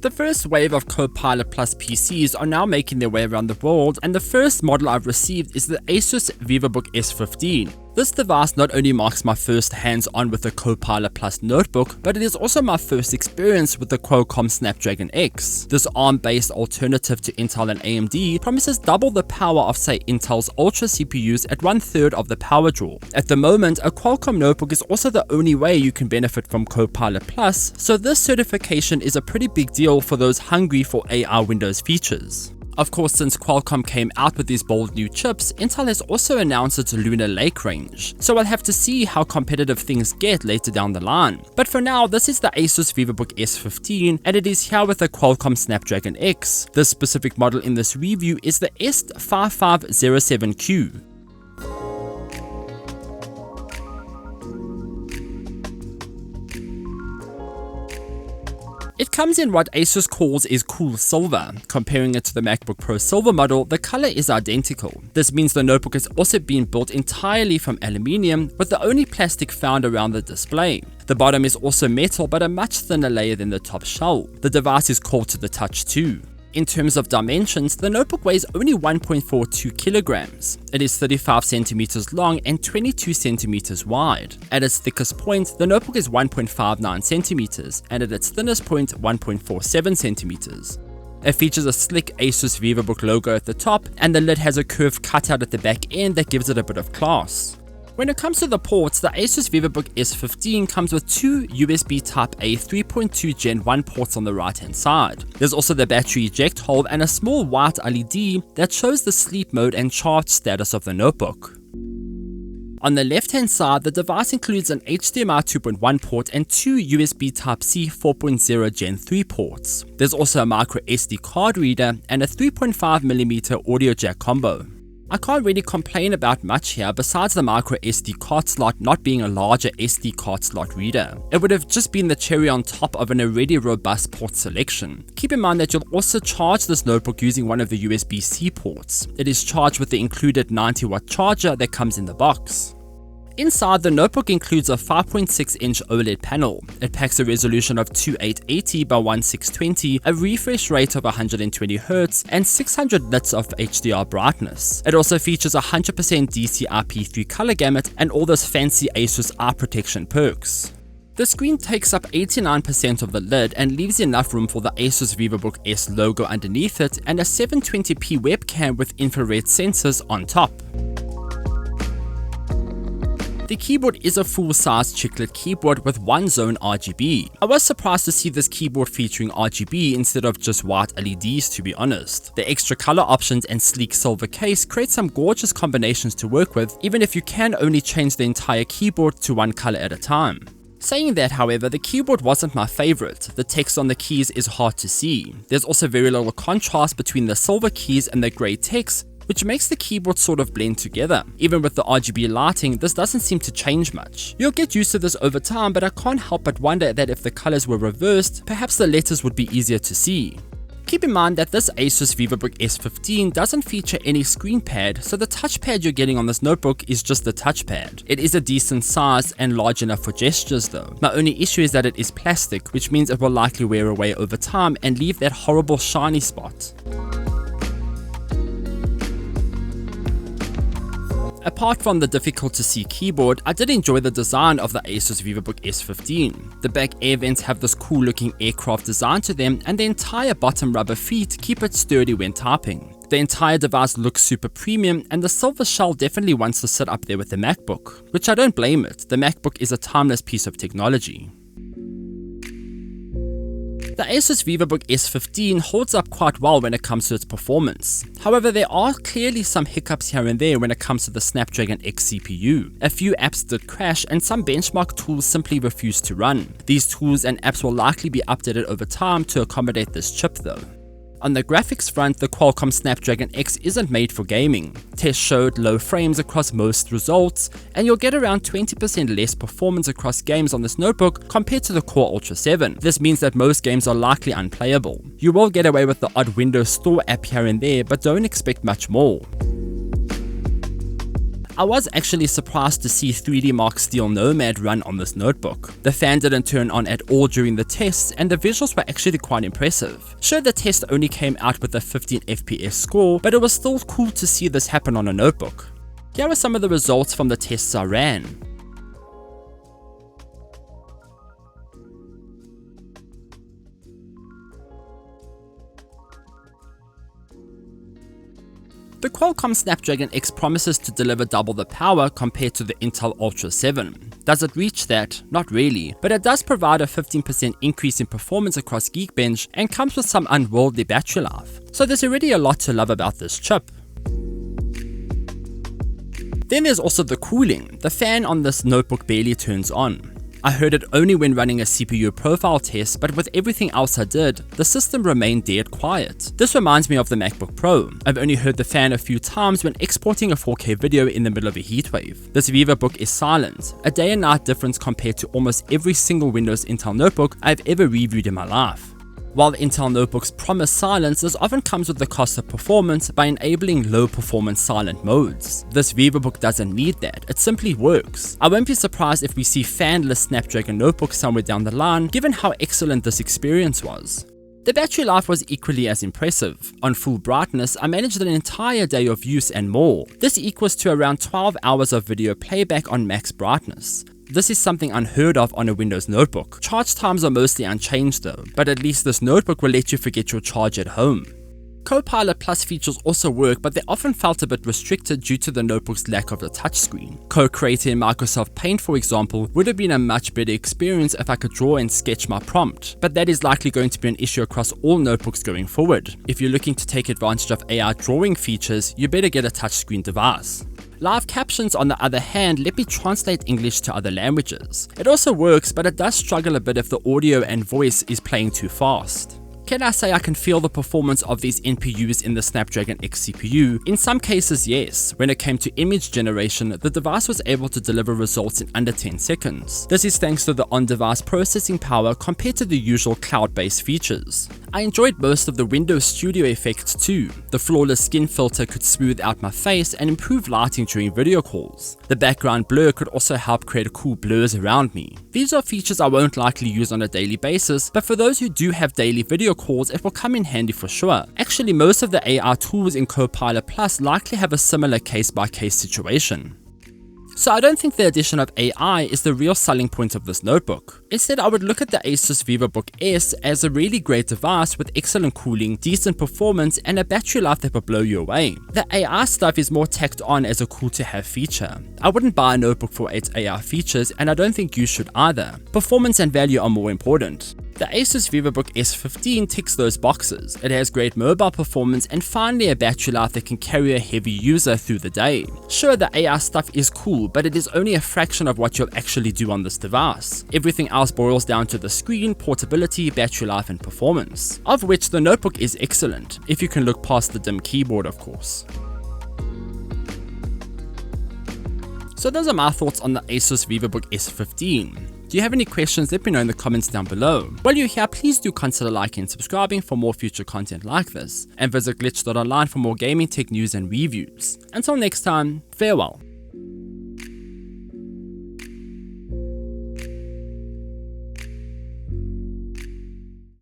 The first wave of Copilot Plus PCs are now making their way around the world, and the first model I've received is the ASUS Vivobook S15. This device not only marks my first hands-on with the Copilot Plus notebook, but it is also my first experience with the Qualcomm Snapdragon X. This ARM-based alternative to Intel and AMD promises double the power of, say, Intel's Ultra CPUs at 1/3 of the power draw. At the moment, a Qualcomm notebook is also the only way you can benefit from Copilot Plus, so this certification is a pretty big deal for those hungry for AI Windows features. Of course, since Qualcomm came out with these bold new chips, Intel has also announced its Lunar Lake range, so I'll have to see how competitive things get later down the line. But for now, this is the ASUS Vivobook S15, and it is here with the Qualcomm Snapdragon X. This specific model in this review is the S5507Q. It comes in what ASUS calls is cool silver. Comparing it to the MacBook Pro silver model, the color is identical. This means the notebook has also been built entirely from aluminium, with the only plastic found around the display. The bottom is also metal, but a much thinner layer than the top shell. The device is cold to the touch too. In terms of dimensions, the notebook weighs only 1.42 kilograms. It is 35 centimeters long and 22 centimeters wide. At its thickest point, the notebook is 1.59 centimeters, and at its thinnest point, 1.47 centimeters. It features a slick ASUS Vivobook logo at the top, and the lid has a curved cutout at the back end that gives it a bit of class. When it comes to the ports, the ASUS Vivobook S15 comes with two USB Type-A 3.2 Gen 1 ports on the right hand side. There's also the battery eject hole and a small white LED that shows the sleep mode and charge status of the notebook. On the left hand side, the device includes an HDMI 2.1 port and two USB Type-C 4.0 Gen 3 ports. There's also a micro SD card reader and a 3.5mm audio jack combo. I can't really complain about much here besides the micro SD card slot not being a larger SD card slot reader. It would have just been the cherry on top of an already robust port selection. Keep in mind that you'll also charge this notebook using one of the USB-C ports. It is charged with the included 90-watt charger that comes in the box. Inside, the notebook includes a 5.6-inch OLED panel. It packs a resolution of 2880 by 1620, a refresh rate of 120Hz, and 600 nits of HDR brightness. It also features 100% DCI-P3 color gamut and all those fancy ASUS eye protection perks. The screen takes up 89% of the lid and leaves enough room for the ASUS Vivobook S logo underneath it and a 720p webcam with infrared sensors on top. The keyboard is a full-size chiclet keyboard with one zone RGB. I was surprised to see this keyboard featuring RGB instead of just white LEDs, to be honest. The extra color options and sleek silver case create some gorgeous combinations to work with, even if you can only change the entire keyboard to one color at a time. Saying that, however, the keyboard wasn't my favorite. The text on the keys is hard to see. There's also very little contrast between the silver keys and the grey text, which makes the keyboard sort of blend together. Even with the RGB lighting, this doesn't seem to change much. You'll get used to this over time, but I can't help but wonder that if the colors were reversed, perhaps the letters would be easier to see. Keep in mind that this ASUS Vivobook S15 doesn't feature any screen pad, so the touchpad you're getting on this notebook is just the touchpad. It is a decent size and large enough for gestures though. My only issue is that it is plastic, which means it will likely wear away over time and leave that horrible shiny spot. Apart from the difficult to see keyboard, I did enjoy the design of the ASUS Vivobook S15. The back air vents have this cool looking aircraft design to them, and the entire bottom rubber feet keep it sturdy when typing. The entire device looks super premium, and the silver shell definitely wants to sit up there with the MacBook, which I don't blame it. The MacBook is a timeless piece of technology. The ASUS Vivobook S15 holds up quite well when it comes to its performance. However, there are clearly some hiccups here and there when it comes to the Snapdragon X CPU. A few apps did crash and some benchmark tools simply refused to run. These tools and apps will likely be updated over time to accommodate this chip though. On the graphics front, the Qualcomm Snapdragon X isn't made for gaming. Tests showed low frames across most results, and you'll get around 20% less performance across games on this notebook compared to the Core Ultra 7. This means that most games are likely unplayable. You will get away with the odd Windows Store app here and there, but don't expect much more. I was actually surprised to see 3D Mark Steel Nomad run on this notebook. The fan didn't turn on at all during the tests, and the visuals were actually quite impressive. Sure, the test only came out with a 15 FPS score, but it was still cool to see this happen on a notebook. Here are some of the results from the tests I ran. The Qualcomm Snapdragon X promises to deliver double the power compared to the Intel Ultra 7. Does it reach that? Not really, but it does provide a 15% increase in performance across Geekbench and comes with some unworldly battery life. So there's already a lot to love about this chip. Then there's also the cooling. The fan on this notebook barely turns on. I heard it only when running a CPU profile test, but with everything else I did, the system remained dead quiet. This reminds me of the MacBook Pro. I've only heard the fan a few times when exporting a 4K video in the middle of a heatwave. This Vivobook is silent, a day and night difference compared to almost every single Windows Intel notebook I've ever reviewed in my life. While Intel notebooks promise silence, this often comes with the cost of performance by enabling low performance silent modes. This Vivobook doesn't need that, it simply works. I won't be surprised if we see fanless Snapdragon notebooks somewhere down the line, given how excellent this experience was. The battery life was equally as impressive. On full brightness, I managed an entire day of use and more. This equals to around 12 hours of video playback on max brightness. This is something unheard of on a Windows notebook. Charge times are mostly unchanged though, but at least this notebook will let you forget your charge at home. Copilot Plus features also work, but they often felt a bit restricted due to the notebook's lack of a touchscreen. Co-creating in Microsoft Paint, for example, would have been a much better experience if I could draw and sketch my prompt, but that is likely going to be an issue across all notebooks going forward. If you're looking to take advantage of AI drawing features, you better get a touchscreen device. Live captions, on the other hand, let me translate English to other languages. It also works, but it does struggle a bit if the audio and voice is playing too fast. Can I say I can feel the performance of these NPUs in the Snapdragon X CPU? In some cases, yes. When it came to image generation, the device was able to deliver results in under 10 seconds. This is thanks to the on-device processing power compared to the usual cloud-based features. I enjoyed most of the Windows Studio effects too. The flawless skin filter could smooth out my face and improve lighting during video calls. The background blur could also help create cool blurs around me. These are features I won't likely use on a daily basis, but for those who do have daily video calls, it will come in handy for sure. Actually, most of the AI tools in Copilot Plus likely have a similar case-by-case situation. So I don't think the addition of AI is the real selling point of this notebook. Instead, I would look at the ASUS Vivobook S as a really great device with excellent cooling, decent performance, and a battery life that will blow you away. The AI stuff is more tacked on as a cool to have feature. I wouldn't buy a notebook for its AI features, and I don't think you should either. Performance and value are more important. The ASUS Vivobook S15 ticks those boxes. It has great mobile performance and finally a battery life that can carry a heavy user through the day. Sure, the AI stuff is cool, but it is only a fraction of what you'll actually do on this device. Everything else boils down to the screen, portability, battery life, and performance, of which the notebook is excellent, if you can look past the dim keyboard, of course. So those are my thoughts on the ASUS Vivobook S15. Do you have any questions? Let me know in the comments down below. While you're here, please do consider liking and subscribing for more future content like this, and visit glitch.online for more gaming tech news and reviews. Until next time, farewell.